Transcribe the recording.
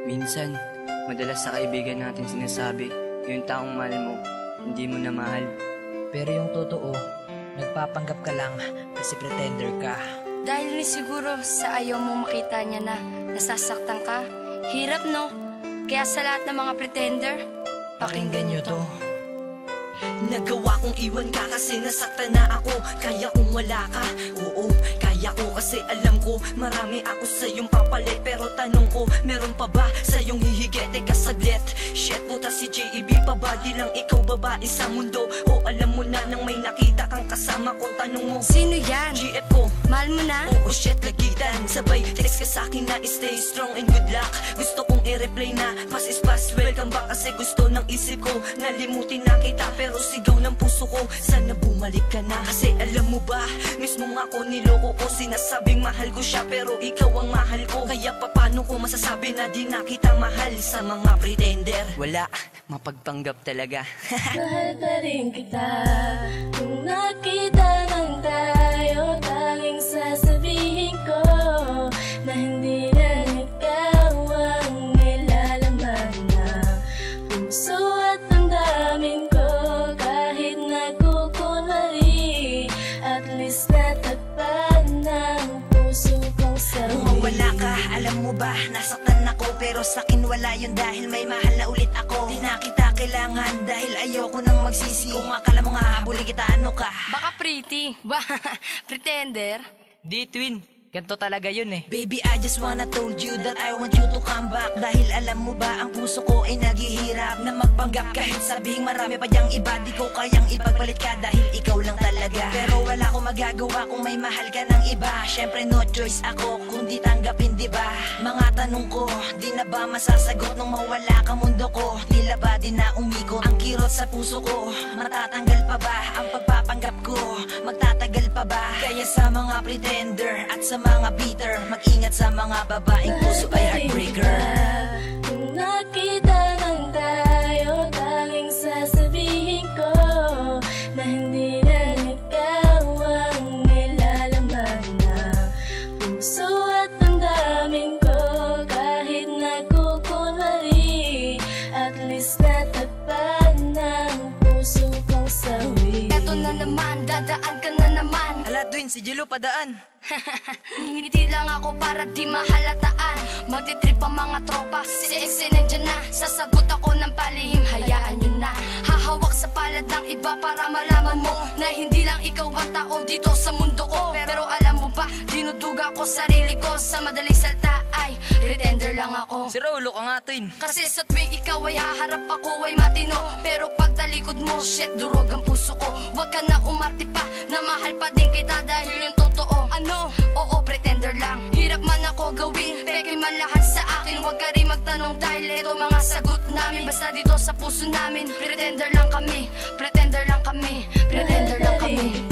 Minsan, madalas sa kaibigan natin sinasabi, yung taong mahal mo, hindi mo na mahal. Pero yung totoo, nagpapanggap ka lang kasi pretender ka. Dahil rin siguro sa ayaw mong makita niya na nasasaktan ka. Hirap, no? Kaya sa lahat ng mga pretender, Pakinggan nyo to. Nagawa kong iwan ka kasi nasaktan na ako. Kaya kung wala ka, oo, kaya ko. Kasi alam ko, marami ako sa iyong papalit. Pero tanong ko, meron pa ba sa iyong hihigit? Teka saglit, shit, puta si JEB pa ba? Di lang ikaw babae sa mundo. O alam mo na nang may nakita kang kasama ko. Tanong mo, sino yan? GF ko. Mahal mo na? Oo, shit, lagitan. Sabay, text ka sa'kin na stay strong and good luck. Gusto kong i-replay na pass is pass, welcome back. Kasi gusto ng isip ko, nalimutin na kita. Pero sigaw ng puso ko, sana bumalik ka na. Kasi alam mo ba, mismo ako niloko ko. Sinasabing mahal ko siya, pero ikaw ang mahal ko. Kaya paano ko masasabi na di na kita mahal sa mga pretender? Wala, mapagpanggap talaga. Mahal pa rin kita. Kung nakita lang tayo, tanging sasabihin ko na hindi lang ikaw ang nilalaman na puso at damdamin ko. Kahit nagkukunwari, at least natagpan ng puso kong sarili. Wala ka, alam mo ba, nasaktan ako. Pero sa'kin wala yun dahil may mahal na ulit ako. Di na kita kailangan dahil ayoko nang magsisi. Kung akala mo nga habulin kita, ano ka? Baka pretty. Pretender? Di twin, ganito talaga yun eh. Baby, I just wanna told you that I want you to come back. Dahil alam mo ba, ang puso ko ay naghihirap na magpanggap. Kahit sabihing marami pa diyang iba, di ko kayang ipagpalit ka dahil ikaw lang talaga. Pero wala akong magagawa kung may mahal ka ng iba. Syempre no choice ako kundi tanggapin, di ba? Mga tanong ko, di na ba masasagot nung mawala ka mundo ko? Tila ba di na umikot ang kirot sa puso ko? Matatanggal pa ba ang pagpapanggap ko? Magtatagal pa ba? Kaya sa mga pretender at sa mga bitter, mag-ingat sa mga babaeng puso ay heartbreaker. Kung nakita lang tayo, tanging sasabihin ko na hindi lang ikaw ang nilalaman na puso at damdamin ko. Kahit nagkukunwari, at least natagpan ng puso kong sawi. Eto na naman, dadaan ka na naman. Hala twin, si Jilo padaan. Ngingiti lang ako para di mahalataan. Magtitrip ang mga tropa, si Exe nandyan na. Sasagot ako ng palihim, hayaan nyo na. Hahawak sa palad ng iba para malaman mo na hindi lang ikaw ang tao dito sa mundo ko. Pero alam mo ba, dinuduga ko sarili ko. Sa madaling salta ay pretender lang ako. Si Rolo ka nga twin. Kasi sa tuwing ikaw ay haharap, ako ay matino. Pero pag talikod mo, shit, durog ang puso ko. Huwag ka na umarte pa, na mahal pa din kita dahil yung totoo. Ano? Oo, pretender lang. Hirap man ako gawin, peke man lahat sa akin. Huwag ka rin magtanong dahil ito mga sagot namin. Basta dito sa puso namin, pretender lang kami. Pretender lang kami, pretender lang kami.